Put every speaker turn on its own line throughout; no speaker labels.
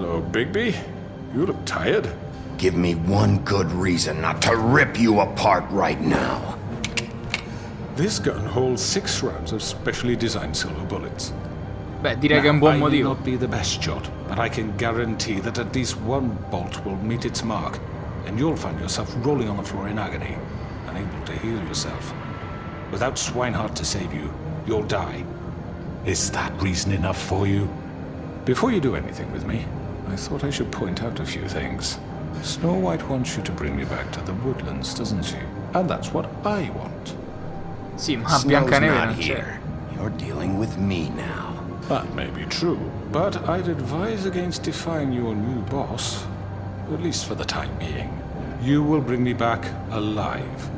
Hello, Bigby. You look tired.
Give me one good reason not to rip you apart right now.
This gun holds 6 rounds of specially designed silver bullets.
Beh, direi che è un buon
I may
motivo.
not be the best shot, but I can guarantee that at least one bolt will meet its mark, and you'll find yourself rolling on the floor in agony, unable to heal yourself. Without Swinehart to save you, you'll die. Is that reason enough for you? Before you do anything with me, I thought I should point out a few things. Snow White wants you to bring me back to the woodlands, doesn't she? And that's what I want.
Sì, ma
Snow's
Biancaneve
not
non c'è.
here. You're dealing with me now.
That may be true, but I'd advise against defying your new boss, at least for the time being. You will bring me back alive.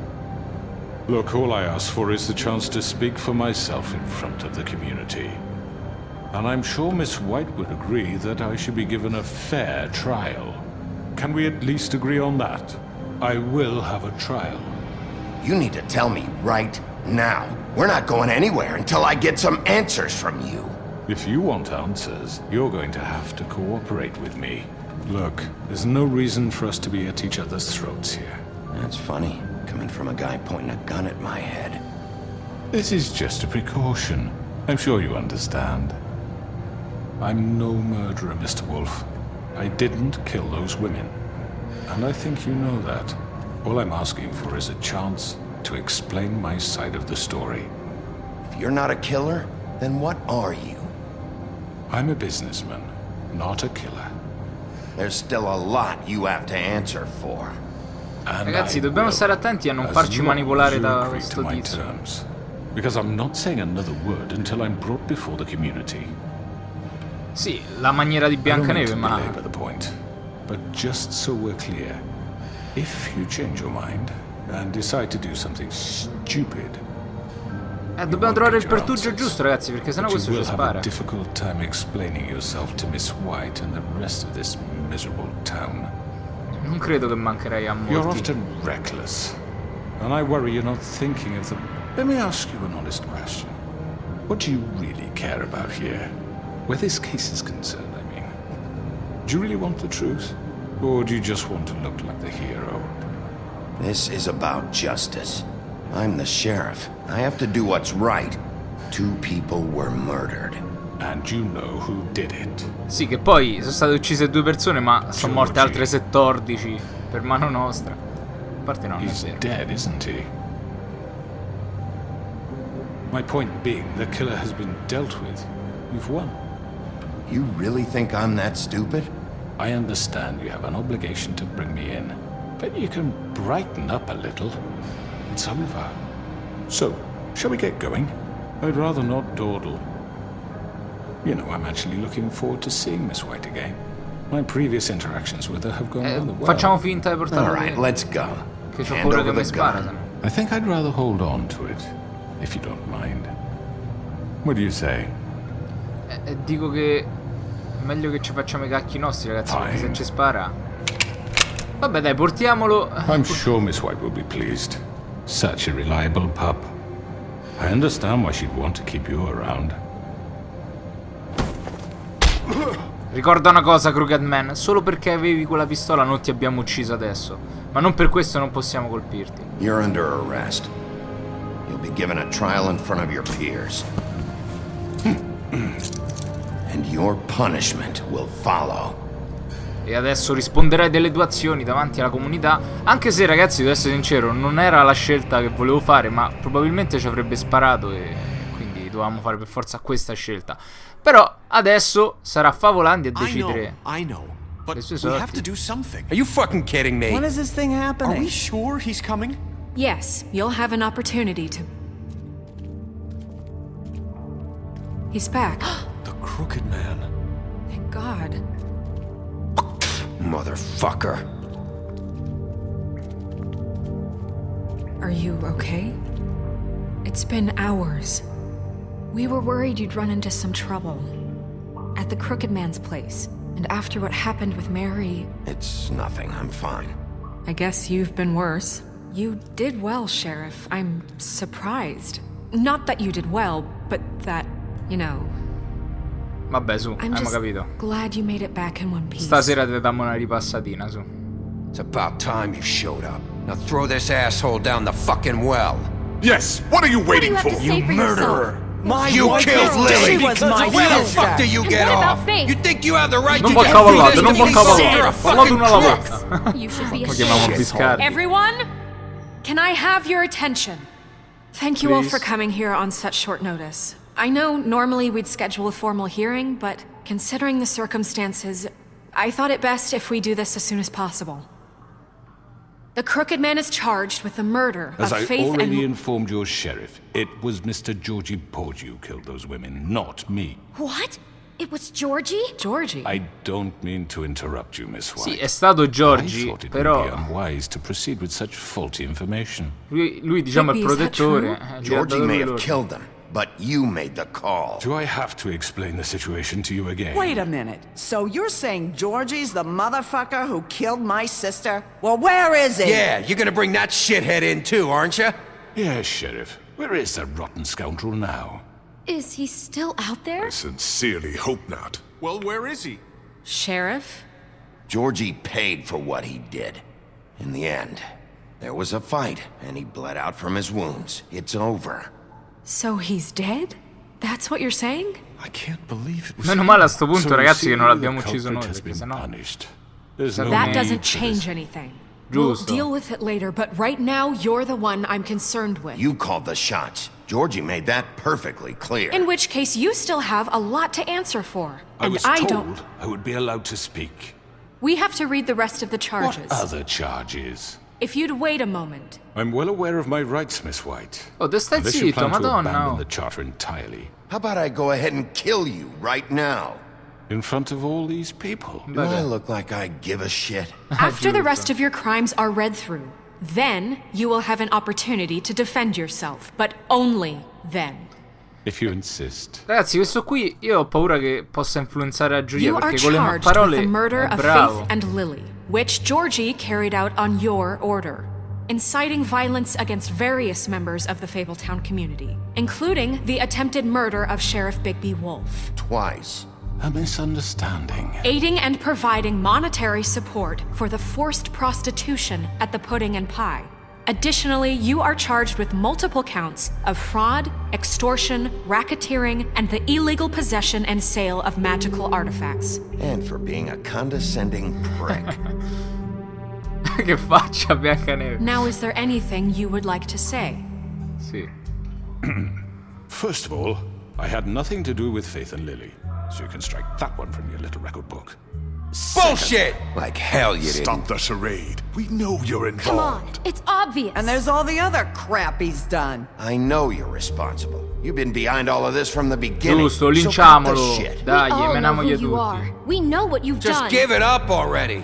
Look, all I ask for is the chance to speak for myself in front of the community. And I'm sure Miss White would agree that I should be given a fair trial. Can we at least agree on that? I will have a trial.
You need to tell me right now. We're not going anywhere until I get some answers from you.
If you want answers, you're going to have to cooperate with me. Look, there's no reason for us to be at each other's throats here.
That's funny, coming from a guy pointing a gun at my head.
This is just a precaution. I'm sure you understand. I'm no murderer, Mr. Wolf. I didn't kill those women. And I think you know that. All I'm asking for is a chance to explain my side of the story.
If you're not a killer, then what are you?
I'm a businessman, not a killer.
There's still a lot you have to answer for.
And
Ragazzi,
I
dobbiamo
will,
stare attenti a non
as
farci
long
manipolare
as you
da
agree
questo
to my
tizio.
terms. Because I'm not saying another word until I'm brought before the community.
Sì, la maniera di Biancaneve,
I don't
ma...
want to belabor the point, but just so we're clear, if you change your mind and decide to do something stupid,
dobbiamo trovare il pertugio giusto, ragazzi, perché sennò
but you
questo ci
will have a
spara.
difficult time explaining yourself to Miss White and the rest of this miserable town.
Non credo che mancherei a
You're
molti.
often reckless, and I worry you're not thinking of the... Let me ask you an honest question. What do you really care about here? Where this case is concerned, I mean. Do you really want the truth? Or do you just want to look like the hero?
This is about justice. I'm the sheriff. I have to do what's right. 2 people were murdered.
And you know who did it.
Sì, che poi sono state uccise 2 persone, ma sono morte altre 14 per mano nostra. A parte no, non è
He's
vero.
dead, isn't he? My point being, the killer has been dealt with. You've won.
You really think I'm that stupid?
I understand you have an obligation to bring me in, but you can brighten up a little. It's over. So, shall we get going? I'd rather not dawdle. You know, I'm actually looking forward to seeing Miss White again. My previous interactions with her have gone rather well.
Facciamo finta di
All
portarlo
right,
via,
let's go.
che c'ho
Hand
paura che
over
mi
the
spara.
gun.
sennò.
I think I'd rather hold on to it, if you don't mind. What do you say?
Dico che è meglio che ci facciamo i cacchi nostri, ragazzi, perché se ci spara... Vabbè dai, portiamolo.
I'm sure Miss White will be pleased. Such a reliable pup. I understand why she'd want to keep you around.
Ricorda una cosa, Crooked Man, solo perché avevi quella pistola non ti abbiamo ucciso adesso, ma non per questo non possiamo colpirti.
You're under arrest. You'll be given a trial in front of your peers. And your punishment will follow.
E adesso risponderai delle tue azioni davanti alla comunità, anche se, ragazzi, devo essere sincero, non era la scelta che volevo fare, ma probabilmente ci avrebbe sparato e quindi dovevamo fare per forza questa scelta. Però adesso sarà Favolandia a decidere.
I know. But
le sue
we have
sorti.
to do something. Are you fucking kidding me?
When is this thing happening?
Are we sure he's coming?
Yes, you'll have an opportunity to... He's back.
The Crooked Man.
Thank God.
Motherfucker.
Are you okay? It's been hours. We were worried you'd run into some trouble. At the Crooked Man's place. And after what happened with Mary...
It's nothing. I'm fine.
I guess you've been worse. You did well, Sheriff. I'm surprised. Not that you did well, but that, you know...
Vabbè, su,
I'm
abbiamo
just
capito.
glad you made it back in one piece.
Stasera ti dammo una ripassatina, su.
It's about time you showed up. Now throw this asshole down the fucking well.
Yes, what are you
What do you
waiting
have
for?
to say for yourself?
You killed Lily!
She was my
Where the
sister.
fuck do you
And
get
what about
off?
Faith?
You think you have the right
Non
to get
cavallate,
through
non
this to me?
cavallate.
You're a
Parlate
fucking
una alla
crook!
volta.
You should be
Lo chiamiamo
ashamed.
Biscardi.
Everyone, can I have your attention? Thank you all for
Please.
coming here on such short notice. I know normally we'd schedule a formal hearing, but considering the circumstances, I thought it best if we do this as soon as possible. The Crooked Man is charged with the murder
As
of
I
Faith
already
and...
informed your sheriff, it was Mr. Georgie Porgy who killed those women, not me.
What? It was Georgie?
Georgie.
I don't mean to interrupt you, Miss White.
Sì, è stato
I
Giorgi,
thought it would
però
be unwise to proceed with such faulty information.
lui diciamo è il
Baby, is that
protettore.
true?
Gli ha
Georgie
dato
may
lui
have
l'ordine.
killed them, but you made the call.
Do I have to explain the situation to you again?
Wait a minute. So you're saying Georgie's the motherfucker who killed my sister? Well, where is he?
Yeah, you're gonna bring that shithead in too, aren't you?
Yes, Sheriff. Where is that rotten scoundrel now?
Is he still out there?
I sincerely hope not.
Well, where is he?
Sheriff?
Georgie paid for what he did. In the end, there was a fight, and he bled out from his wounds. It's over.
So he's dead? That's what you're saying?
I can't believe it was
Meno male a sto punto,
So
ragazzi, che non
the
l'abbiamo ucciso
culprit
noi,
has
perché
been
sennò...
punished. There's no
That
Okay.
doesn't
need for
change
this.
anything. We'll
Giusto.
deal with it later, but right now you're the one I'm concerned with.
You called the shots. Georgie made that perfectly clear.
In which case, you still have a lot to answer for.
I
And
was
I
told
don't.
I would be allowed to speak.
We have to read the rest of the
What
charges.
other charges?
If you'd wait a moment.
I'm well aware of my rights, Miss White.
Oh, te stai
Unless you
zitto,
plan to
madonna.
abandon
Oh.
the charter entirely.
How about I go ahead and kill you right now?
In front of all these people.
Do I look like I give a shit?
After the rest of your crimes are read through, then you will have an opportunity to defend yourself. But only then.
If you insist.
Ragazzi, questo qui io ho paura che possa influenzare a Giulia
You are
perché con le
charged
parole
with the murder
è
of
bravo.
Faith and Lily, which Georgie carried out on your order, inciting violence against various members of the Fabletown community, including the attempted murder of Sheriff Bigby Wolf,
Twice.
A misunderstanding.
aiding and providing monetary support for the forced prostitution at the Pudding and Pie. Additionally, you are charged with multiple counts of fraud, extortion, racketeering, and the illegal possession and sale of magical artifacts.
And for being a condescending prick.
Che faccia Biancaneve.
Now, is there anything you would like to say?
Sì.
First of all, I had nothing to do with Faith and Lily, so you can strike that one from your little record book.
Bullshit! Like hell you didn't.
Stop the charade. We know you're involved.
Come on, it's obvious.
And there's all the other crap he's done.
I know you're responsible. You've been behind all of this from the beginning.
Giusto,
So cut the
linciamolo.
shit.
we
Dai,
all know
menamogli
who you are.
tutti.
We know what you've
Just
done.
give it up already.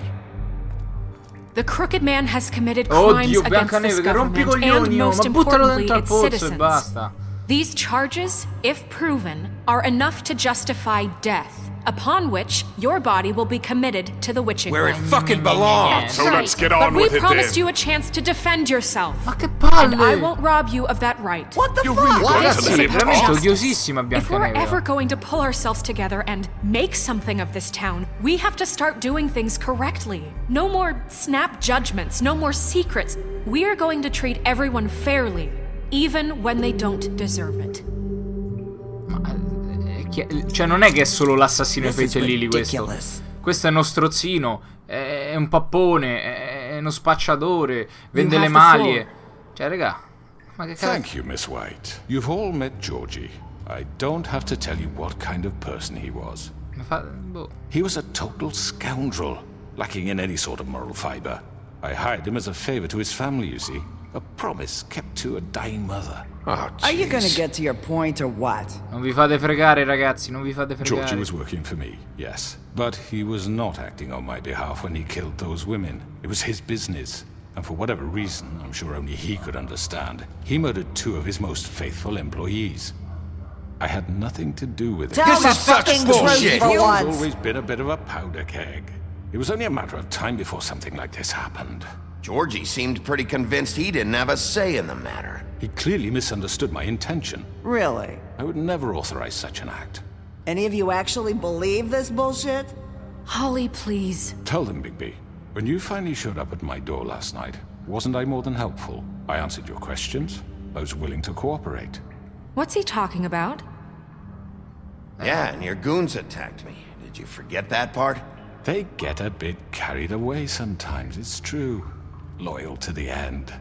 The Crooked Man has committed crimes
Oddio,
against this
Biancaneve, che rompi
government and,
coglioni, oh,
most
ma buttalo
importantly,
dentro al
its
pozzo e
citizens.
basta.
These charges, if proven, are enough to justify death, upon which your body will be committed to the witching
Where it
ring.
fucking belongs.
So
Right.
let's get
But
on
we
with it
promised
then.
you a chance to defend yourself.
Ma che
And I
palle!
won't rob you of that right.
What the
You
fuck?
really got
Ragazzi,
to
is
è
live
veramente
off.
odiosissima
If we're
Biancaneve.
ever going to pull ourselves together and make something of this town, we have to start doing things correctly. No more snap judgments, no more secrets. We are going to treat everyone fairly, even when they don't deserve it.
Cioè, non è che è solo l'assassino di
This is
Faith e Lily questo.
ridiculous.
Questo è uno strozzino, è un pappone, è uno spacciatore, vende
have
le
the
maglie. Cioè, raga, ma che cazzo?
Thank you, Miss White. You've all met Georgie. I don't have to tell you what kind of person he was.
Boh.
He was a total scoundrel, lacking in any sort of moral fiber. I hired him as a favor to his family, you see. A promise kept to a dying mother.
Oh,
Are you gonna
jeez.
get to your point or what?
Non vi fate fregare, ragazzi, non vi fate
Georgie
fregare.
was working for me, yes. But he was not acting on my behalf when he killed those women. It was his business. And for whatever reason, I'm sure only he could understand, he murdered 2 of his most faithful employees. I had nothing to do with it.
Tell
This
the
is such
fucking
bullshit.
truth for
He's
once.
always been a bit of a powder keg. It was only a matter of time before something like this happened.
Georgie seemed pretty convinced he didn't have a say in the matter.
He clearly misunderstood my intention.
Really?
I would never authorize such an act.
Any of you actually believe this bullshit?
Holly, please.
Tell them, Bigby. When you finally showed up at my door last night, wasn't I more than helpful? I answered your questions. I was willing to cooperate.
What's he talking about?
Yeah, and your goons attacked me. Did you forget that part?
They get a bit carried away sometimes, it's true. Loyal to the end.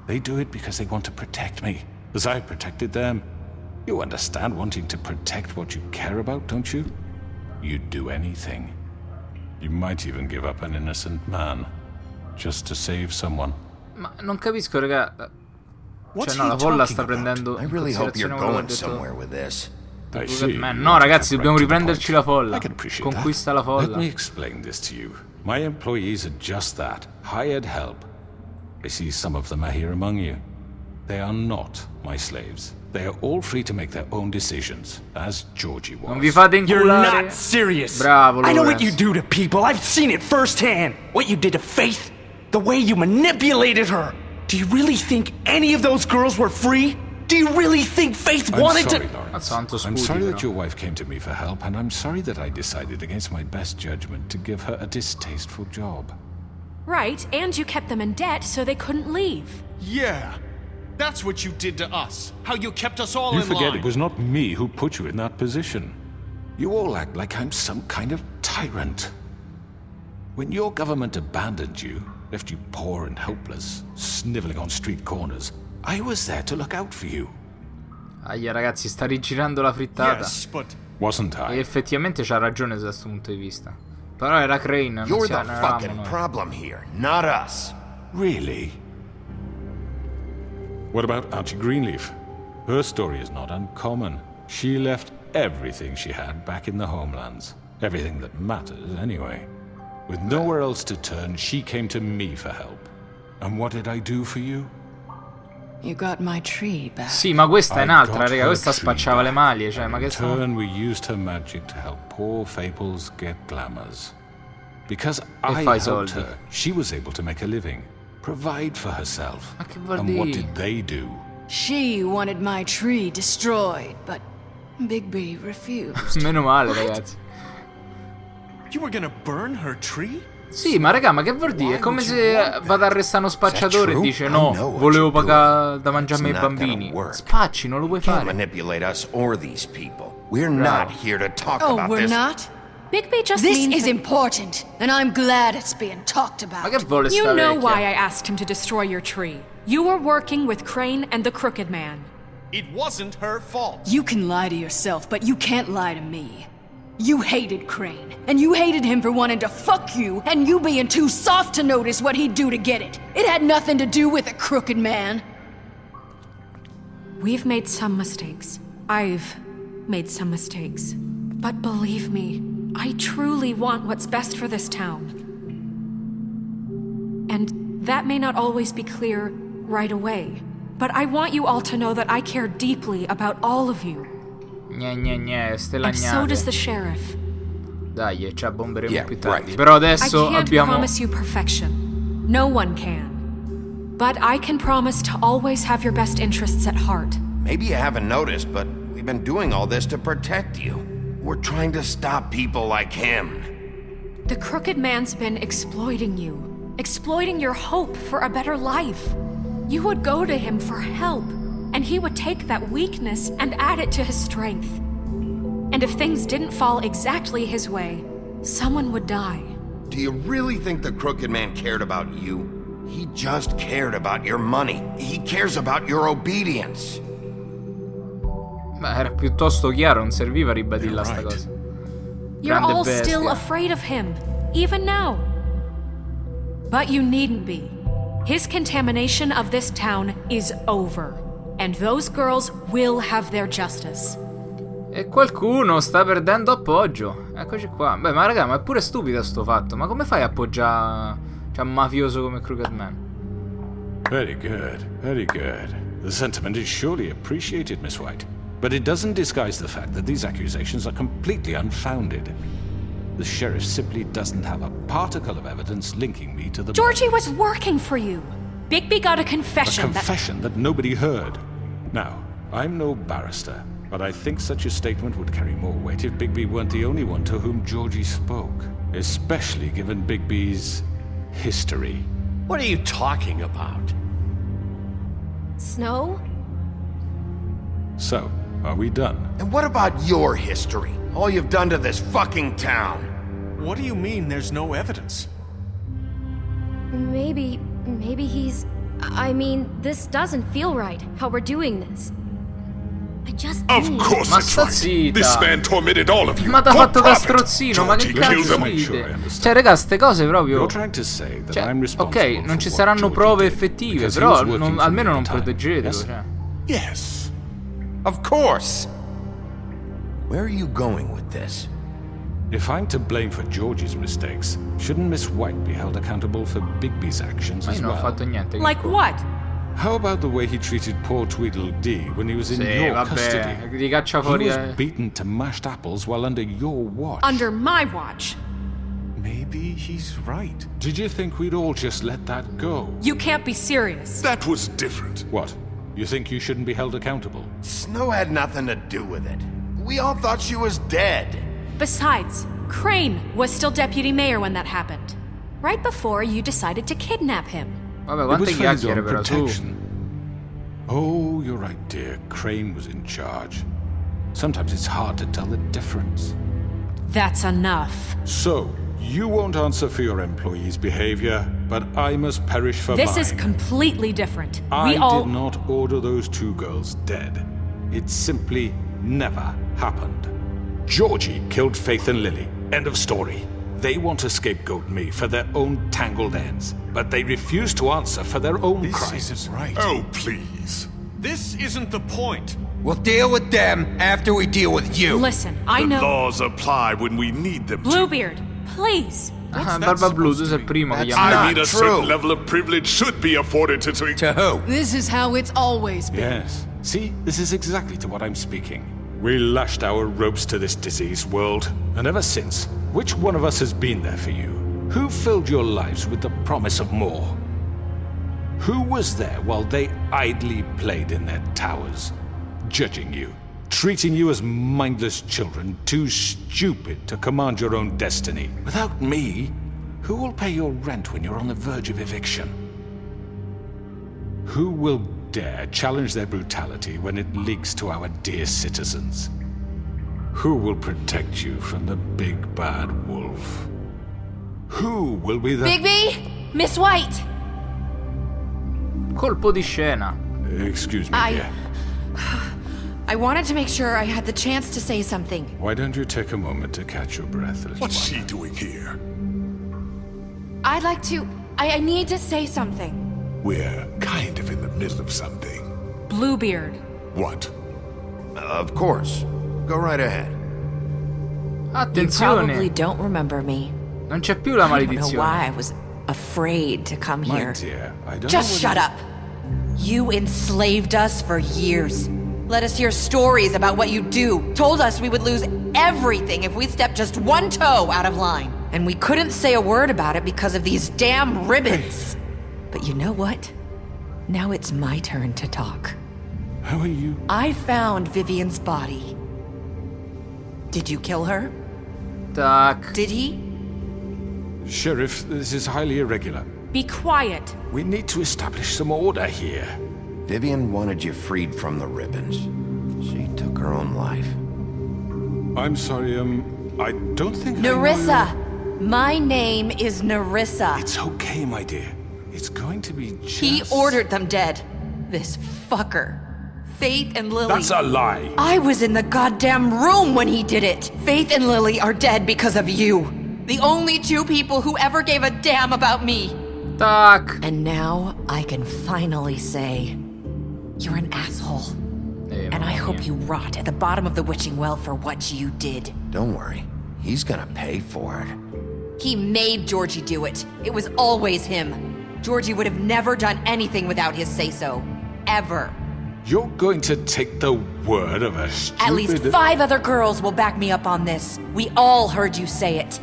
They do it because they want to protect me, as I protected them. You understand wanting to protect what you care about, don't you? You'd do anything. You might even give up an innocent man, just to save someone.
Ma non capisco, raga. Cioè, no, la folla sta prendendo
I
in
really hope you're
considerazione quello che ha
going somewhere
detto
with this.
I see.
No, ragazzi, dobbiamo riprenderci la folla.
I can appreciate
Conquista
that.
la folla.
Let me explain this to you. My employees are just that, hired help. I see some of them are here among you. They are not my slaves. They are all free to make their own decisions, as Georgie was.
Non vi fate
You're
inculare.
not serious.
Bravo,
I know what
Lawrence.
you do to people. I've seen it firsthand. What you did to Faith. The way you manipulated her. Do you really think any of those girls were free? Do you really think Faith
I'm
wanted
sorry,
to...
Lawrence.
Tanto
I'm
sputi,
sorry that
però.
your wife came to me for help, and I'm sorry that I decided against my best judgment to give her a distasteful job.
Right, and you kept them in debt so they couldn't leave.
Yeah. That's what you did to us. How you kept us all
You
in
forget
line.
it was not me who put you in that position. You all act like I'm some kind of tyrant. When your government abandoned you, left you poor and helpless, sniveling on street corners, I was there to look out for you.
Aia, ragazzi, sta rigirando la frittata.
Yes, but
Wasn't
E
I?
effettivamente c'ha ragione da questo punto di vista. Però era Crane, non
You're
si-
the
non eravamo
fucking
noi.
problem here, not us.
Really? What about Auntie Greenleaf? Her story is not uncommon. She left everything she had back in the homelands. Everything that matters, anyway. With nowhere else to turn, she came to me for help. And what did I do for you?
You got my tree back.
Sì, ma questa è
I
un'altra,
got
raga.
her
Questa
tree
spacciava le
back.
maglie, cioè, ma
In
che sta...
turn, we used her magic to help poor Fables get glamours. Because I
fai
helped
soldi.
her, she was able to make a living, provide for herself.
Ma che vuol
And what
dire?
did they do?
She wanted my tree destroyed, but Bigby refused.
Meno male, ragazzi.
you were gonna burn her tree?
Sì, ma raga, ma che vuol dire? È come se vado a arrestare uno spacciatore e
true?
dice
I
no,
know what
volevo
you're
pagare da mangiare ai
It's not
bambini.
gonna work.
Spacci, non lo puoi
Can't
fare.
manipulate us or these people. We're not here to talk
Oh,
about
we're
this.
not?
Bigby just
This
means
is
that-
important, and I'm glad it's being talked
Ma
about.
che vuole sta
You know
vecchia?
why I asked him to destroy your tree. You were working with Crane and the Crooked Man.
It wasn't her fault.
You can lie to yourself, but you can't lie to me. You hated Crane, and you hated him for wanting to fuck you, and you being too soft to notice what he'd do to get it. It had nothing to do with a crooked man.
We've made some mistakes. I've made some mistakes. But believe me, I truly want what's best for this town. And that may not always be clear right away. But I want you all to know that I care deeply about all of you.
Ste
And so does
lagnate.
the sheriff.
Dai, ci abbomberemo
Yeah,
più tardi.
right.
Però
I
adesso
can't
abbiamo...
promise you perfection. No one can. But I can promise to always have your best interests at heart.
Maybe you haven't noticed, but we've been doing all this to protect you. We're trying to stop people like him.
The Crooked Man's been exploiting you, exploiting your hope for a better life. You would go to him for help, and he would take that weakness and add it to his strength. And if things didn't fall exactly his way, someone would die.
Do you really think the Crooked Man cared about you? He just cared about your money. He cares about your obedience.
Ma era piuttosto chiaro, non serviva ribadirla sta cosa.
You're
Grande
all
bestia.
still afraid of him, even now. But you needn't be. His contamination of this town is over, and those girls will have their justice.
E qualcuno sta perdendo appoggio. Eccoci qua. Beh, ma raga, ma è pure stupido sto fatto. Ma come fai a appoggiare cioè, un mafioso come Crooked Man?
Very good, very good. The sentiment is surely appreciated, Miss White. But it doesn't disguise the fact that these accusations are completely unfounded. The sheriff simply doesn't have a particle of evidence linking me to the
Georgie
murders.
was working for you. Bigby got a
A
confession that...
confession that nobody heard. Now, I'm no barrister, But I think such a statement would carry more weight if Bigby weren't the only one to whom Georgie spoke, especially given Bigby's history.
What are you talking about?
Snow?
So, are we done?
And what about your history? All you've done to this fucking town?
What do you mean there's no evidence?
Maybe he's... I mean, this doesn't feel right, how we're doing this. I just
Of
need...
course
Ma
it's
sta
right.
zitta.
This man tormented all of you.
Ma t'ha
For
fatto da
profit.
strozzino, ma che
Georgie killed
cazzo
them.
Sure, I
dite?
understand.
Cioè, raga, ste cose proprio...
You're trying to say that
Cioè,
I'm responsible
ok, non ci
for
saranno
what
prove
Georgie did,
effettive,
because he
però
was working for
almeno
me
non
at the time.
proteggetelo,
Yes?
cioè.
Yes.
Of course. Where are you going with this?
If I'm to blame for Georgie's mistakes, shouldn't Miss White be held accountable for Bigby's actions
Ma
as
io non ho
well?
fatto niente. che
Like
cosa.
what?
How about the way he treated poor Tweedledee when he was in
Sì,
your
vabbè,
custody?
li caccia
He
fuori.
was beaten to mashed apples while under your watch.
Under my watch.
Maybe he's right.
Did you think we'd all just let that go?
You can't be serious.
That was different.
What? You think you shouldn't be held accountable?
Snow had nothing to do with it. We all thought she was dead.
Besides, Crane was still deputy mayor when that happened. Right before you decided to kidnap him.
Vabbè,
It
quante
was for his
chiacchiere
own
però su.
protection. Oh, you're right, dear. Crane was in charge. Sometimes it's hard to tell the difference.
That's enough.
So, you won't answer for your employees' behavior, but I must perish for
This
mine.
is completely different.
I
We all...
did not order those two girls dead. It simply never happened. Georgie killed Faith and Lily. End of story. They want to scapegoat me for their own tangled ends, but they refuse to answer for their own
This
crimes.
isn't right.
Oh, please.
This isn't the point.
We'll deal with them after we deal with you.
Listen, I
The
know...
laws apply when we need them to.
Bluebeard, please.
Ah,
that
Barba Blu,
supposed
tu
to
sei il
be?
primo che
That's
chiama.
I
not
mean, a
true.
certain level of privilege should be afforded to...
To who?
This is how it's always been.
Yes. See, this is exactly to what I'm speaking. We lashed our ropes to this diseased world, and ever since, which one of us has been there for you? Who filled your lives with the promise of more? Who was there while they idly played in their towers, judging you, treating you as mindless children, too stupid to command your own destiny? Without me, who will pay your rent when you're on the verge of eviction? Who will dare challenge their brutality when it leaks to our dear citizens? Who will protect you from the big bad wolf? Who will be the...
Bigby? Miss White!
Colpo di scena.
Excuse me, dear.
I wanted to make sure I had the chance to say something.
Why don't you take a moment to catch your breath, little
What's
one?
she doing here?
I'd like to... I need to say something.
We're kind of in the middle of something.
Bluebeard.
What?
Of course. Go right ahead.
You
Attenzione.
probably don't remember me.
Non c'è più la
I don't know
maledizione.
why I was afraid to come
My
here.
dear, I don't
Just
know
shut up. You enslaved us for years. Let us hear stories about what you do. Told us we would lose everything if we stepped just one toe out of line. And we couldn't say a word about it because of these damn ribbons. But you know what? Now it's my turn to talk.
How are you?
I found Vivian's body. Did you kill her?
Tac.
Did he?
Sheriff, this is highly irregular.
Be quiet.
We need to establish some order here.
Vivian wanted you freed from the ribbons. She took her own life.
I'm sorry, I don't think I know
Nerissa!
you-
My name is Nerissa.
It's okay, my dear. It's going to be just...
He ordered them dead. This fucker. Faith and Lily.
That's a lie!
I was in the goddamn room when he did it. Faith and Lily are dead because of you. The only two people who ever gave a damn about me.
Tac.
And now I can finally say, you're an asshole. And I hope you rot at the bottom of the witching well for what you did.
Don't worry. He's gonna pay for it.
He made Georgie do it. It was always him. Georgie would have never done anything without his say-so. Ever.
You're going to take the word of a stupid...
At least 5 other girls will back me up on this. We all heard you say it.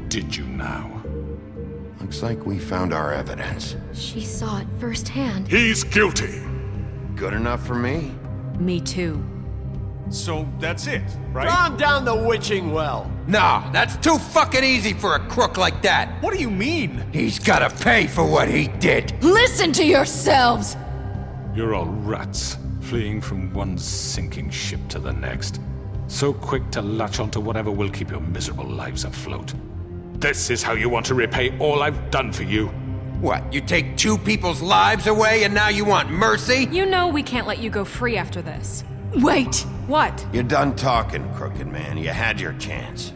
Did you now?
Looks like we found our evidence.
She saw it firsthand.
He's guilty.
Good enough for me.
Me too.
So that's it, right?
Calm down the witching well. No, that's too fucking easy for a crook like that.
What do you mean?
He's gotta pay for what he did.
Listen to yourselves!
You're all rats, fleeing from one sinking ship to the next. So quick to latch onto whatever will keep your miserable lives afloat. This is how you want to repay all I've done for you?
What, you take 2 people's lives away and now you want mercy?
You know we can't let you go free after this.
Wait!
What?
You're done talking, Crooked Man. You had your chance.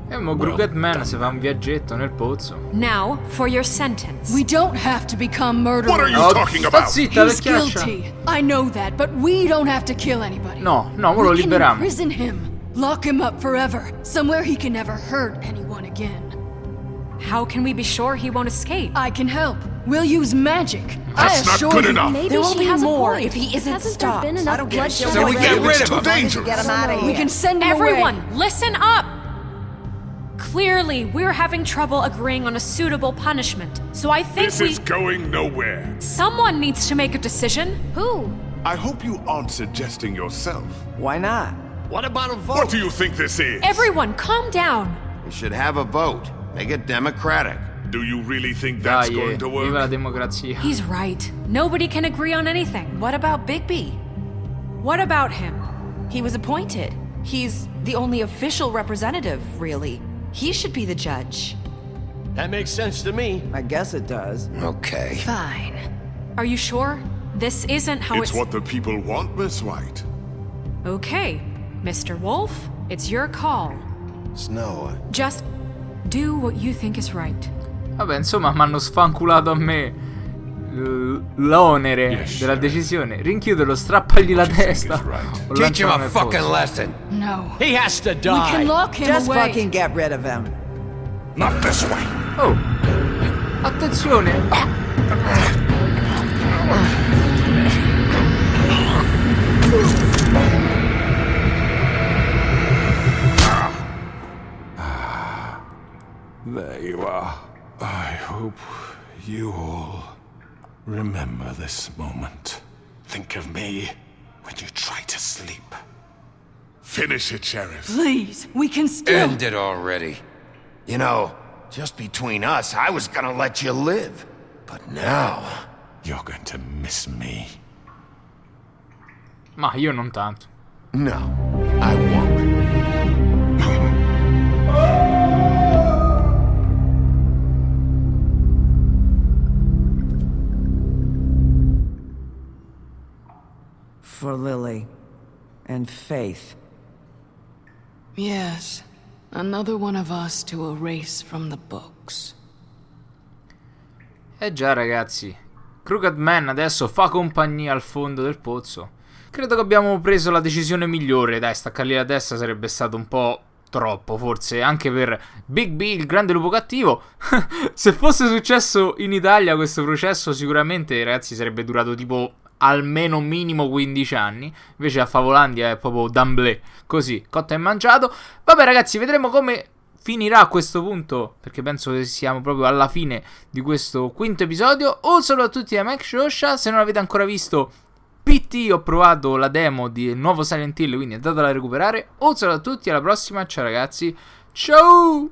Mo Crooked Man si fa un viaggetto nel pozzo.
Now, for your sentence.
We don't have to become murderers.
What are you talking about?
Zitta,
He's
vecchiaccia.
guilty. I know that, but we don't have to kill anybody.
No, mo lo
We can
liberiamo.
imprison him. Lock him up forever. Somewhere he can never hurt anyone again.
How can we be sure he won't escape?
I can help. We'll use magic.
That's
I
not
assure
good
you.
enough.
Maybe
There will
she
be
has
more
a point.
if he isn't
Hasn't
stopped.
there been
I
enough
don't give a
bloodshed
shit.
So we
already.
get rid
It's
of
too
him.
dangerous.
Get him out of here.
We can send him
Everyone,
away.
listen up! Clearly, we're having trouble agreeing on a suitable punishment. So I think
This is going nowhere.
someone needs to make a decision.
Who?
I hope you aren't suggesting yourself.
Why not?
What about a vote?
What do you think this is?
Everyone, calm down.
We should have a vote. Make it democratic.
Do you really think that's
Dai,
going to
viva la
work?
democrazia.
He's right. Nobody can agree on anything.
What about Bigby?
What about him?
He was appointed. He's the only official representative, really. He should be the judge.
That makes sense to me.
I guess it does.
Okay.
Fine.
Are you sure? This isn't how
It's what the people want, Miss White.
Okay, Mr. Wolf, it's your call.
Snow,
Just do what you think is right.
Vabbè, insomma, mi hanno sfanculato a me l'onere
Yes,
della
sir.
decisione. Rinchiuderlo, strappagli la testa. O
Teach him
lanciarlo
a
nel
fucking
pozzo.
lesson.
No.
He has to
We can
die.
lock him
Just
away.
fucking get rid of him.
Not this way.
Oh, attenzione.
There you are. I hope you all remember this moment. Think of me when you try to sleep.
Finish it, Sheriff.
Please, we can still.
End it already.
you know, just between us, I was gonna let you live. But now...
You're going to miss me.
Ma io non tanto.
No, I won't.
For Lily. And Faith.
Yes. Another one of us to erase from the books.
Eh già, ragazzi. Crooked Man adesso fa compagnia al fondo del pozzo. Credo che abbiamo preso la decisione migliore. Dai, staccargli la testa sarebbe stato un po' troppo, forse, anche per Big B, il grande lupo cattivo. Se fosse successo in Italia questo processo, sicuramente, ragazzi, sarebbe durato tipo almeno minimo 15 anni. Invece a Favolandia è proprio d'amblè, così, cotto e mangiato. Vabbè, ragazzi, vedremo come finirà a questo punto, perché penso che siamo proprio alla fine di questo quinto episodio. Un saluto a tutti da MikeShowSha. Se non avete ancora visto PT, ho provato la demo di nuovo Silent Hill, quindi andatela a recuperare. Un saluto a tutti, alla prossima, ciao ragazzi, ciao!